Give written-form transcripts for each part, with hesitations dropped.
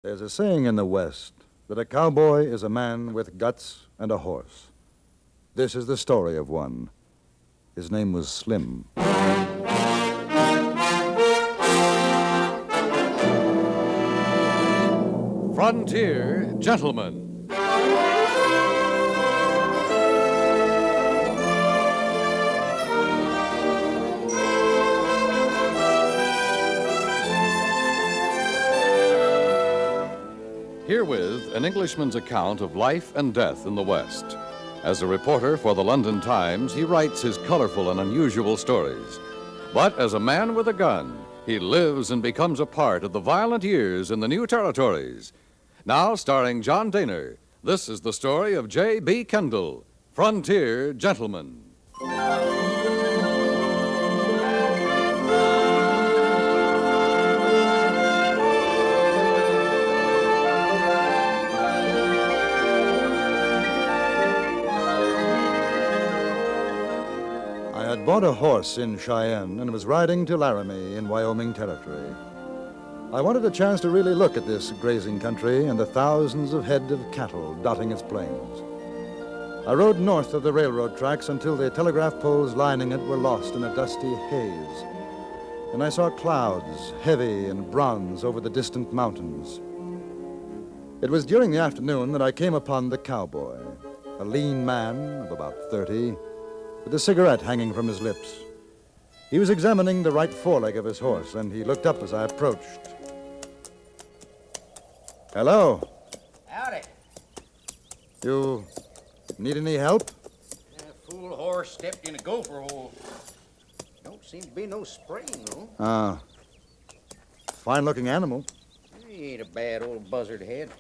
There's a saying in the West that a cowboy is a man with guts and a horse. This is the story of one. His name was Slim. Frontier Gentleman. Herewith, an Englishman's account of life and death in the West. As a reporter for the London Times, he writes his colorful and unusual stories. But as a man with a gun, he lives and becomes a part of the violent years in the new territories. Now, starring John Dehner, this is the story of J.B. Kendall, Frontier Gentleman. I had bought a horse in Cheyenne and was riding to Laramie in Wyoming Territory. I wanted a chance to really look at this grazing country and the thousands of head of cattle dotting its plains. I rode north of the railroad tracks until the telegraph poles lining it were lost in a dusty haze. And I saw clouds, heavy and bronze, over the distant mountains. It was during the afternoon that I came upon the cowboy, a lean man of about 30, with a cigarette hanging from his lips. He was examining the right foreleg of his horse, and he looked up as I approached. Hello. Howdy. You need any help? That fool horse stepped in a gopher hole. Don't seem to be no spring, though. Fine-looking animal. He ain't a bad old buzzard head.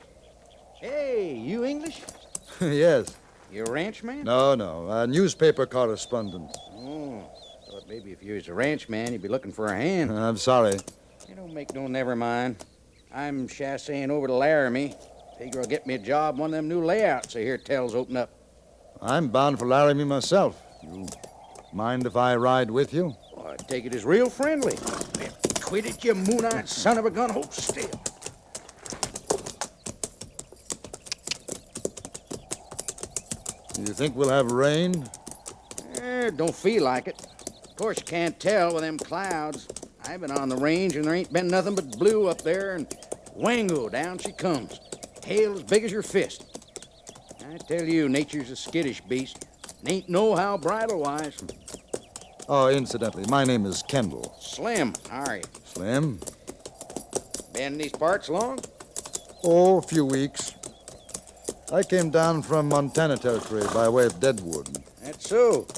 Hey, you English? Yes. You a ranchman? No, a newspaper correspondent. Oh, thought maybe if you was a ranchman, you'd be looking for a hand. I'm sorry. You don't make no never mind. I'm chassaying over to Laramie. Figure I'll get me a job on one of them new layouts I hear tells open up. I'm bound for Laramie myself. You mind if I ride with you? Oh, I take it as real friendly. Then quit it, you moon-eyed son of a gun. Hold still. You think we'll have rain? Don't feel like it. Of course, you can't tell with them clouds. I've been on the range, and there ain't been nothing but blue up there, and wango, down she comes. Hail as big as your fist. I tell you, nature's a skittish beast. And ain't no how bridle-wise. Oh, incidentally, my name is Kendall. Slim, how are you? Slim? Been in these parts long? Oh, a few weeks. I came down from Montana Territory by way of Deadwood. That's so.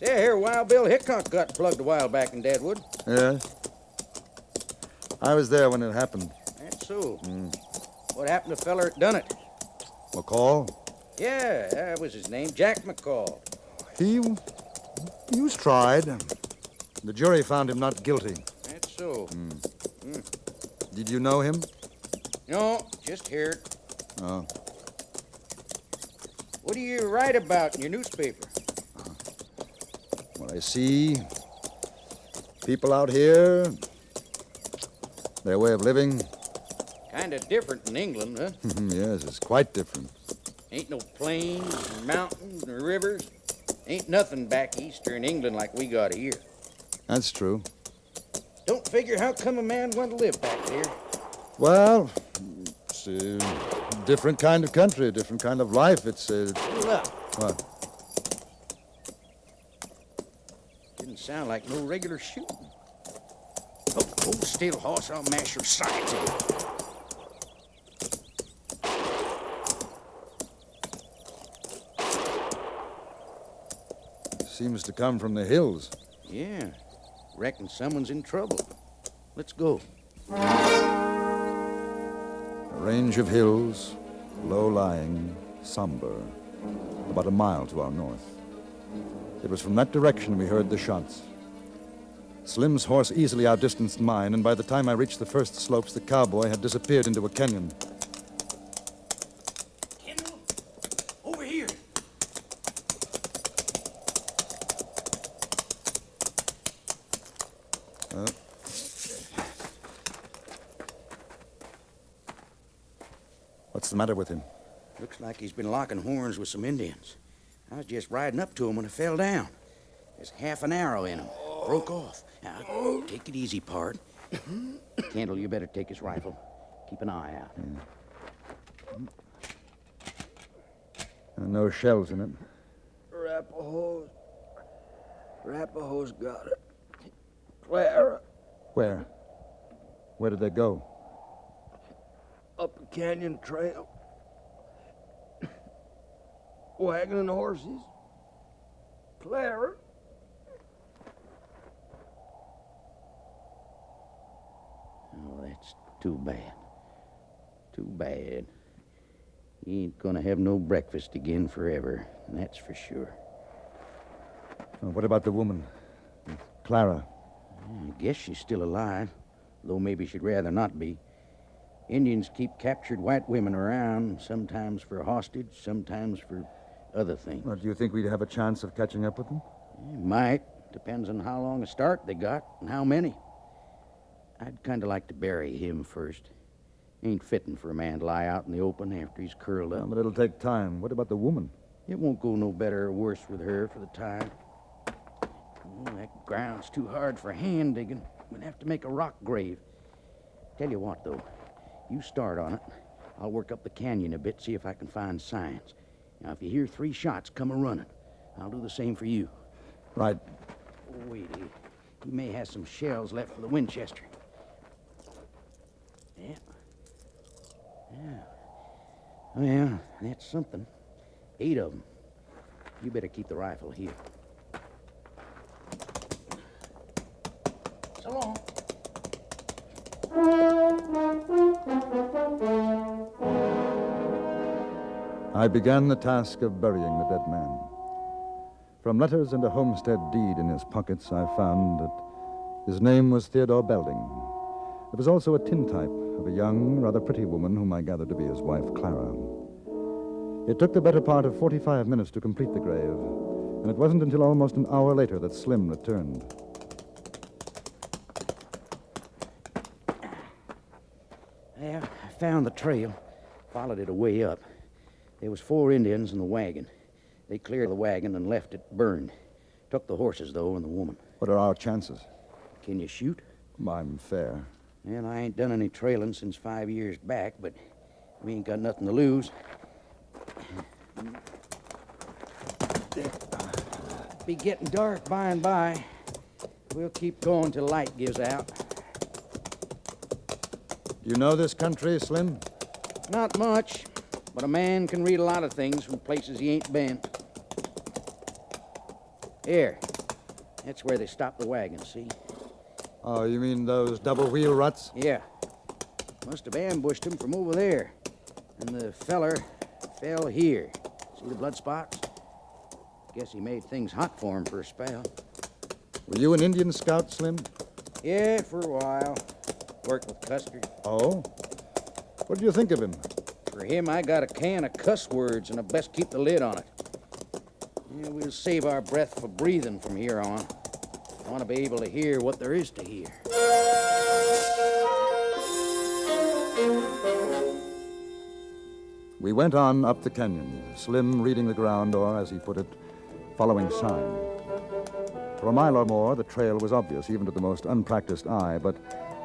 See, I hear Wild Bill Hickok got plugged a while back in Deadwood. Yes? I was there when it happened. That's so. What happened to the feller that done it? McCall? Yeah, that was his name, Jack McCall. He was tried. The jury found him not guilty. That's so. Did you know him? No, just hear it. Oh. What do you write about in your newspaper? What I see, people out here, their way of living. Kind of different in England, huh? Yes, it's quite different. Ain't no plains, or mountains, or rivers. Ain't nothing back east or in England like we got here. That's true. Don't figure how come a man want to live back there. Well, it's a different kind of country, a different kind of life. It's Look, what? didn't sound like no regular shooting. Oh, hold still, hoss, I'll mash your sides in. Seems to come from the hills. Yeah, reckon someone's in trouble. Let's go. A range of hills, low-lying, somber, about a mile to our north. It was from that direction we heard the shots. Slim's horse easily outdistanced mine, and by the time I reached the first slopes, the cowboy had disappeared into a canyon. Kendall, over here. What's the matter with him? Looks like he's been locking horns with some Indians. I was just riding up to him when I fell down. There's half an arrow in him. Broke off. Now, take it easy, pard. Kendall, you better take his rifle. Keep an eye out. No shells in it. Arapahoes got it. Clara, Where? Where did they go? up a canyon trail. Wagon and horses. Clara. Oh, that's too bad. Too bad. He ain't gonna have no breakfast again forever, that's for sure. What about the woman? Clara. I guess she's still alive, though maybe she'd rather not be. Indians keep captured white women around, sometimes for hostage, sometimes for other things. Well, do you think we'd have a chance of catching up with them? Might. Depends on how long a start they got and how many. I'd kind of like to bury him first. Ain't fitting for a man to lie out in the open after he's curled up. But it'll take time. What about the woman? It won't go no better or worse with her for the time. Oh, that ground's too hard for hand digging. We'd have to make a rock grave. Tell you what, though. You start on it. I'll work up the canyon a bit, see if I can find signs. Now, if you hear 3 shots, come a-running. I'll do the same for you. Right. Oh, wait, he may have some shells left for the Winchester. Yeah. Well, that's something. 8 of them. You better keep the rifle here. So long. I began the task of burying the dead man. From letters and a homestead deed in his pockets, I found that his name was Theodore Belding. There was also a tintype of a young, rather pretty woman whom I gathered to be his wife, Clara. It took the better part of 45 minutes to complete the grave, and it wasn't until almost an hour later that Slim returned. Yeah, I found the trail, followed it a way up. There was 4 Indians in the wagon. They cleared the wagon and left it burned. Took the horses, though, and the woman. What are our chances? Can you shoot? I'm fair. Well, I ain't done any trailing since 5 years back, but we ain't got nothing to lose. Be getting dark by and by. We'll keep going till light gives out. Do you know this country, Slim? Not much, but a man can read a lot of things from places he ain't been. Here. That's where they stopped the wagon, see? Oh, you mean those double-wheel ruts? Yeah. Must have ambushed him from over there. And the feller fell here. See the blood spots? Guess he made things hot for him for a spell. Were you an Indian scout, Slim? Yeah, for a while. Worked with Custer. Oh? What did you think of him? For him, I got a can of cuss words, and I best keep the lid on it. Yeah, we'll save our breath for breathing from here on. I want to be able to hear what there is to hear. We went on up the canyon, Slim reading the ground, or, as he put it, following sign. For a mile or more, the trail was obvious, even to the most unpracticed eye, but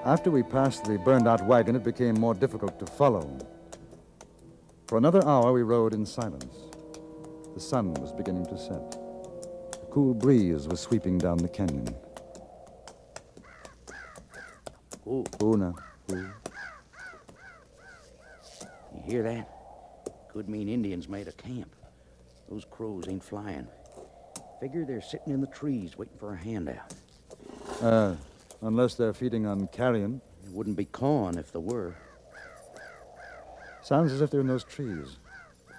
after we passed the burned-out wagon, it became more difficult to follow. For another hour, we rode in silence. The sun was beginning to set. A cool breeze was sweeping down the canyon. Ooh, Una. Ooh. you hear that? Could mean Indians made a camp. Those crows ain't flying. Figure they're sitting in the trees waiting for a handout. Unless they're feeding on carrion. It wouldn't be corn if there were. Sounds as if they're in those trees.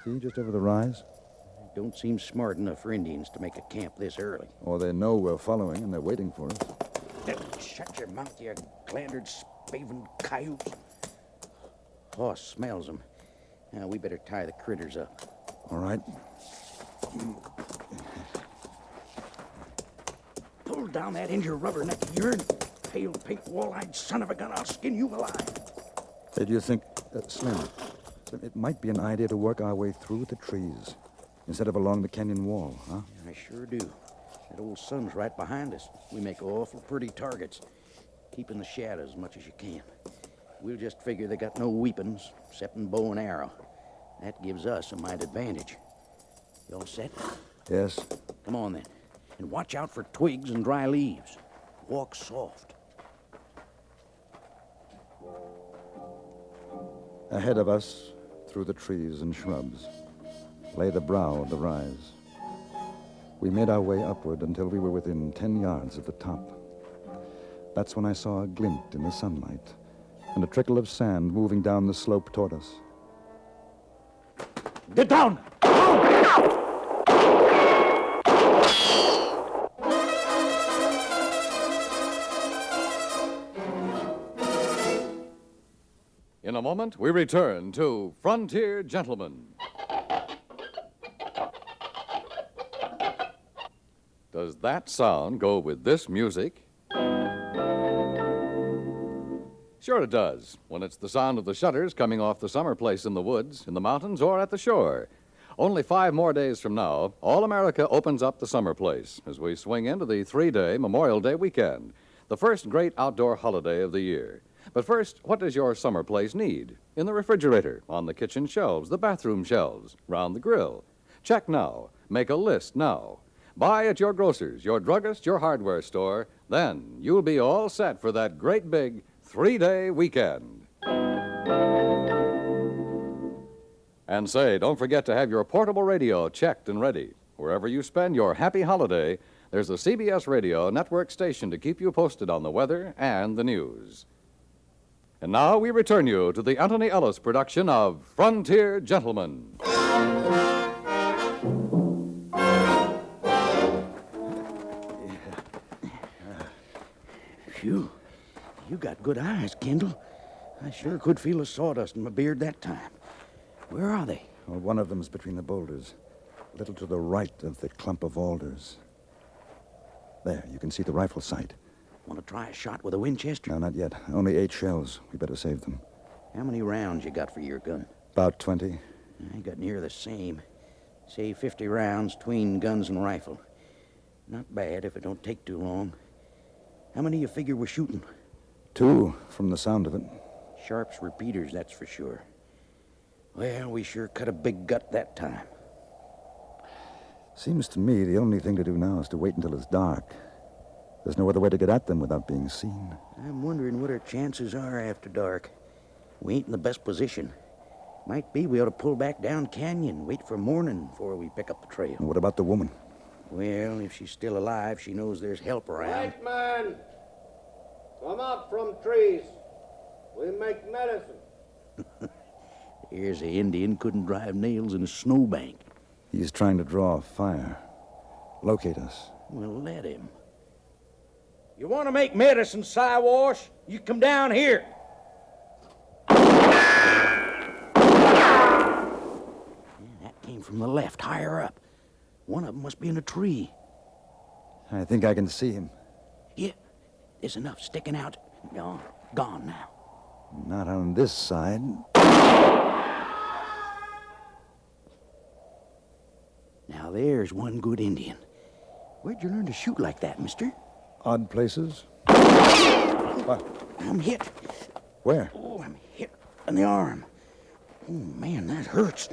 See, just over the rise? Don't seem smart enough for Indians to make a camp this early. Or they know we're following and they're waiting for us. Shut your mouth, you glandered, spavined coyote. Hoss smells them. Now, we better tie the critters up. All right. Pull down that injured rubberneck of yours. Pale, pink, wall-eyed son of a gun, I'll skin you alive. Hey, do you think... Slim, It might be an idea to work our way through the trees instead of along the canyon wall, huh? I sure do. That old sun's right behind us. We make awful pretty targets. Keep in the shadows as much as you can. We'll just figure they got no weapons except in bow and arrow. That gives us a mite advantage. You all set? Yes. Come on, then. And watch out for twigs and dry leaves. Walk soft. Ahead of us, through the trees and shrubs, lay the brow of the rise. We made our way upward until we were within 10 yards of the top. That's when I saw a glint in the sunlight and a trickle of sand moving down the slope toward us. Get down! In a moment, we return to Frontier Gentlemen. Does that sound go with this music? Sure it does, when it's the sound of the shutters coming off the summer place in the woods, in the mountains, or at the shore. Only 5 more days from now, all America opens up the summer place as we swing into the 3-day Memorial Day weekend, the first great outdoor holiday of the year. But first, what does your summer place need? In the refrigerator, on the kitchen shelves, the bathroom shelves, round the grill. Check now. Make a list now. Buy at your grocer's, your druggist, your hardware store. Then you'll be all set for that great big 3-day weekend. And say, don't forget to have your portable radio checked and ready. Wherever you spend your happy holiday, there's a CBS radio network station to keep you posted on the weather and the news. And now we return you to the Antony Ellis production of Frontier Gentlemen. Phew. You got good eyes, Kendall. I sure could feel the sawdust in my beard that time. Where are they? Well, one of them's between the boulders, a little to the right of the clump of alders. There, you can see the rifle sight. Want to try a shot with a Winchester? No, not yet. Only 8 shells. We better save them. How many rounds you got for your gun? About 20. I got near the same. Say 50 rounds between guns and rifle. Not bad if it don't take too long. How many you figure we're shooting? 2, from the sound of it. Sharp's repeaters, that's for sure. Well, we sure cut a big gut that time. Seems to me the only thing to do now is to wait until it's dark. There's no other way to get at them without being seen. I'm wondering what our chances are after dark. We ain't in the best position. Might be we ought to pull back down canyon, wait for morning before we pick up the trail. And what about the woman? Well, if she's still alive, she knows there's help around. White man, come out from trees. We make medicine. Here's an Indian couldn't drive nails in a snowbank. He's trying to draw a fire. Locate us. Well, let him. You want to make medicine, Siwash? You come down here. Yeah, that came from the left, higher up. One of them must be in a tree. I think I can see him. Yeah, there's enough sticking out. No, gone now. Not on this side. Now there's one good Indian. Where'd you learn to shoot like that, mister? Odd places. What? I'm hit. Where? Oh, I'm hit in the arm. Oh, man, that hurts.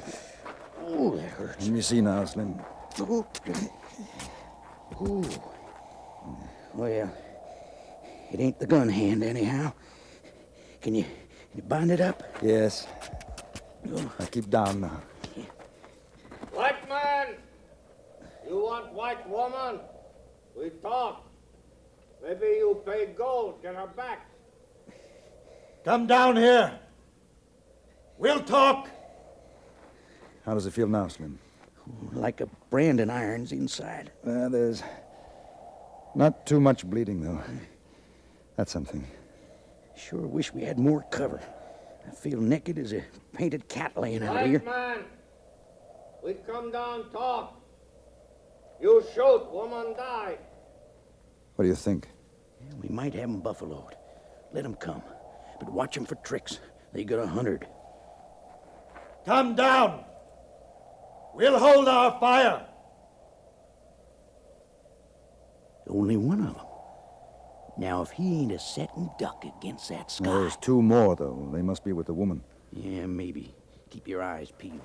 Oh, that hurts. Let me see now, Slim. Oh. Oh. Well, it ain't the gun hand anyhow. Can you bind it up? Yes. Oh. Now keep down now. White man, you want white woman? We talk. Maybe you pay gold, get her back. Come down here. We'll talk. How does it feel now, Slim? Like a branding iron's inside. There's not too much bleeding, though. That's something. Sure wish we had more cover. I feel naked as a painted cat laying out here. White man, we come down talk. You shoot, woman die. What do you think? We might have 'em buffaloed. Let 'em come. But watch 'em for tricks. They got 100. Come down. We'll hold our fire. Only one of them. Now, if he ain't a setting duck against that sky. There's two more, though. They must be with the woman. Yeah, maybe. Keep your eyes peeled.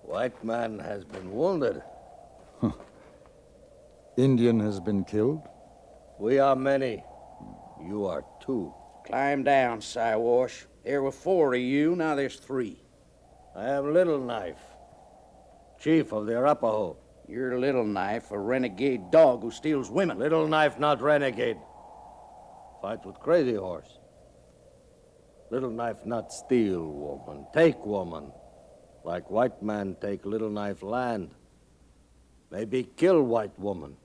White man has been wounded. Indian has been killed. We are many. You are two. Climb down, Siwash. There were 4 of you, now there's 3. I am Little Knife, chief of the Arapaho. You're Little Knife, a renegade dog who steals women. Little Knife, not renegade. Fight with Crazy Horse. Little Knife, not steal woman, take woman. Like white man take Little Knife land. Maybe kill white woman.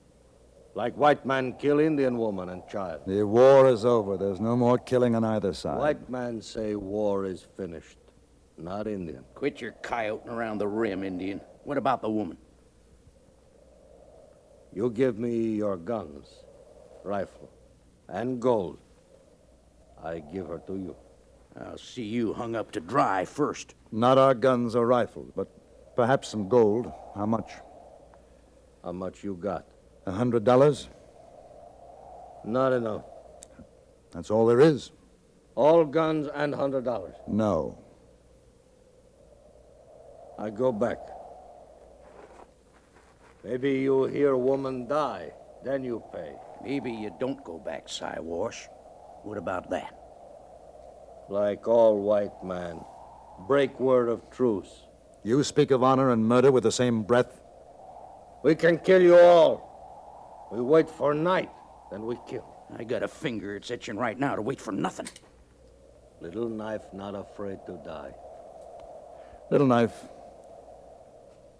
Like white man kill Indian woman and child. The war is over. There's no more killing on either side. White man say war is finished, not Indian. Quit your coyoting around the rim, Indian. What about the woman? You give me your guns, rifle, and gold. I give her to you. I'll see you hung up to dry first. Not our guns or rifles, but perhaps some gold. How much? How much you got? $100? Not enough. That's all there is. All guns and $100. No. I go back. Maybe you hear a woman die, then you pay. Maybe you don't go back, Siwash. What about that? Like all white man, break word of truce. You speak of honor and murder with the same breath? We can kill you all. We wait for night, then we kill. I got a finger it's itching right now to wait for nothing. Little Knife not afraid to die. Little Knife,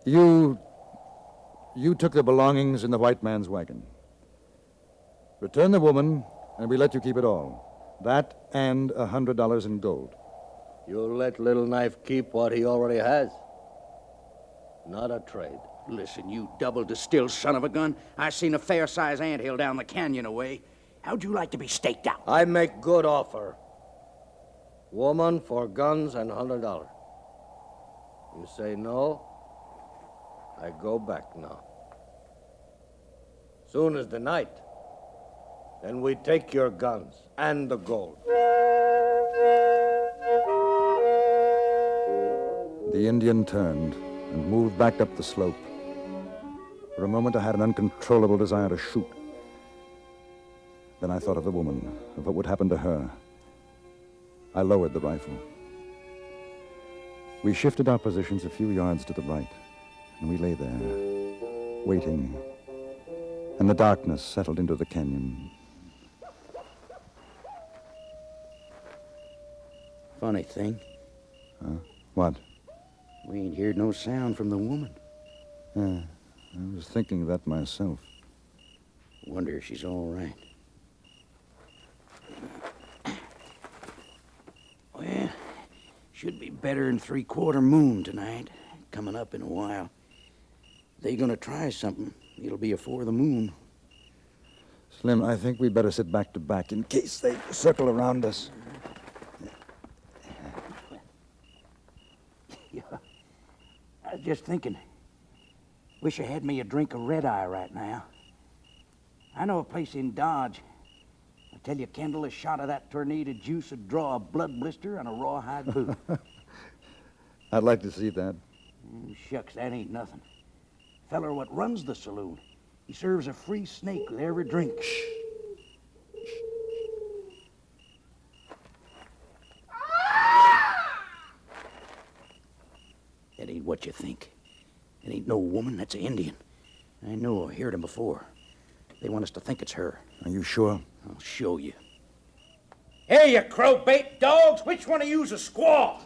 you took the belongings in the white man's wagon. Return the woman, and we let you keep it all. That and $100 in gold. You'll let Little Knife keep what he already has. Not a trade. Listen, you double-distilled son of a gun. I seen a fair-sized anthill down the canyon away. How'd you like to be staked out? I make good offer. Woman for guns and $100. You say no, I go back now. Soon as the night, then we take your guns and the gold. The Indian turned and moved back up the slope. For a moment, I had an uncontrollable desire to shoot. Then I thought of the woman, of what would happen to her. I lowered the rifle. We shifted our positions a few yards to the right, and we lay there, waiting. And the darkness settled into the canyon. Funny thing. What? We ain't heard no sound from the woman. Yeah, I was thinking that myself. Wonder if she's all right. Well, should be better than 3/4 moon tonight. Coming up in a while. They gonna try something. It'll be afore the moon. Slim, I think we better sit back to back in case they circle around us. Yeah. I was just thinking. Wish I had me a drink of red-eye right now. I know a place in Dodge. I tell you, Kendall, a shot of that tornado juice would draw a blood blister on a rawhide boot. I'd like to see that. Shucks, that ain't nothing. Feller what runs the saloon, he serves a free snake with every drink. That ain't what you think. It ain't no woman, that's an Indian. I know, I heard him before. They want us to think it's her. Are you sure? I'll show you. Hey, you crow-bait dogs! Which one of you's a squaw?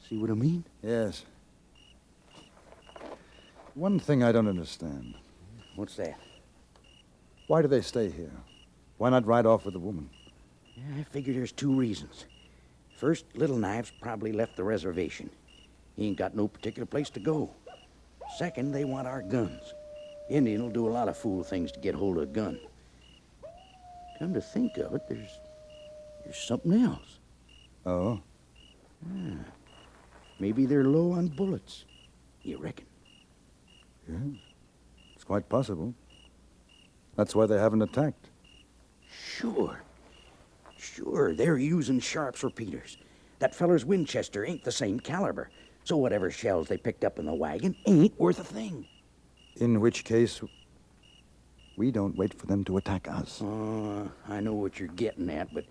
See what I mean? Yes. One thing I don't understand. What's that? Why do they stay here? Why not ride off with the woman? I figure there's 2 reasons. First, Little Knives probably left the reservation. He ain't got no particular place to go. Second, they want our guns. Indian will do a lot of fool things to get hold of a gun. Come to think of it, there's something else. Oh? Maybe they're low on bullets. You reckon? Yes. It's quite possible. That's why they haven't attacked. Sure. Sure, they're using Sharp's repeaters. That feller's Winchester ain't the same caliber. So whatever shells they picked up in the wagon ain't worth a thing. In which case, we don't wait for them to attack us. I know what you're getting at, but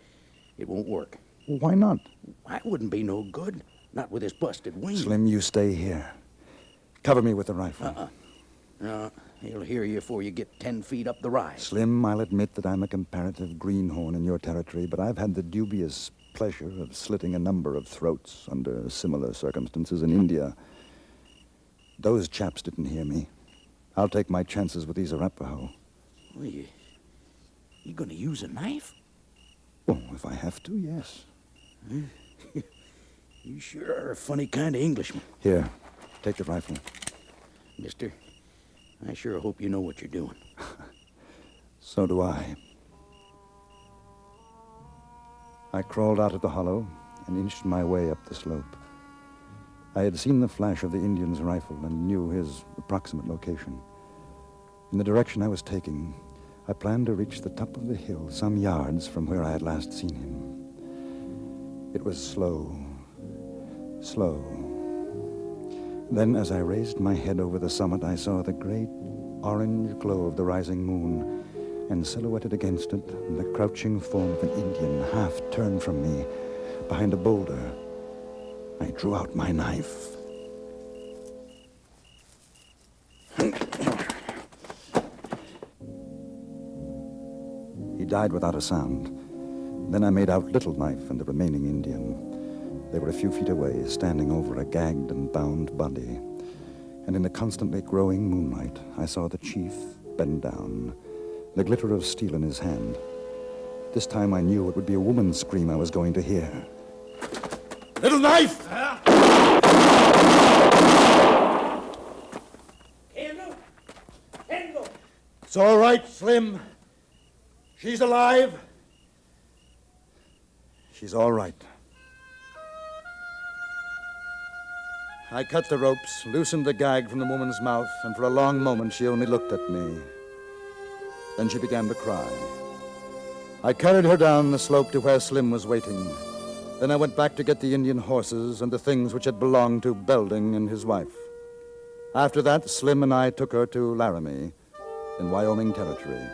it won't work. Why not? That wouldn't be no good. Not with this busted wing. Slim, you stay here. Cover me with the rifle. No, he'll hear you before you get 10 feet up the rise. Slim, I'll admit that I'm a comparative greenhorn in your territory, but I've had the dubious pleasure of slitting a number of throats under similar circumstances in India. Those chaps didn't hear me. I'll take my chances with these Arapaho. Well, you gonna use a knife? Oh, if I have to, yes. You sure are a funny kind of Englishman. Here, take the rifle. Mister, I sure hope you know what you're doing. So do I. I crawled out of the hollow and inched my way up the slope. I had seen the flash of the Indian's rifle and knew his approximate location. In the direction I was taking, I planned to reach the top of the hill some yards from where I had last seen him. It was slow. Then, as I raised my head over the summit, I saw the great orange glow of the rising moon, and silhouetted against it, the crouching form of an Indian, half turned from me, behind a boulder. I drew out my knife. He died without a sound. Then I made out Little Knife and the remaining Indian. They were a few feet away, standing over a gagged and bound body. And in the constantly growing moonlight, I saw the chief bend down, the glitter of steel in his hand. This time I knew it would be a woman's scream I was going to hear. Little Knife! Kendall! It's all right, Slim. She's alive. She's all right. I cut the ropes, loosened the gag from the woman's mouth, and for a long moment she only looked at me. Then she began to cry. I carried her down the slope to where Slim was waiting. Then I went back to get the Indian horses and the things which had belonged to Belding and his wife. After that, Slim and I took her to Laramie in Wyoming Territory.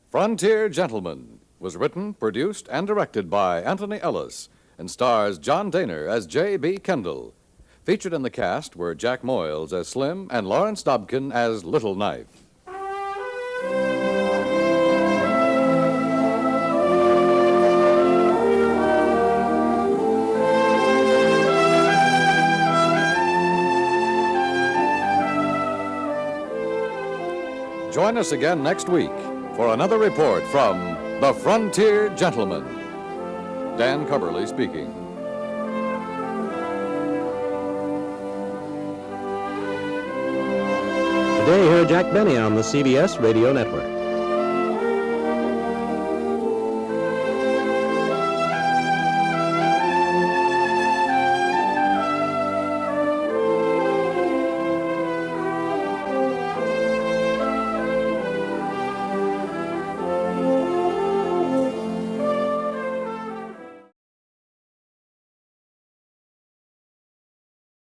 Frontier Gentleman was written, produced, and directed by Antony Ellis and stars John Dehner as J.B. Kendall. Featured in the cast were Jack Moyles as Slim and Lawrence Dobkin as Little Knife. Join us again next week for another report from the Frontier Gentleman. Dan Cubberly speaking. Today, hear Jack Benny on the CBS Radio Network.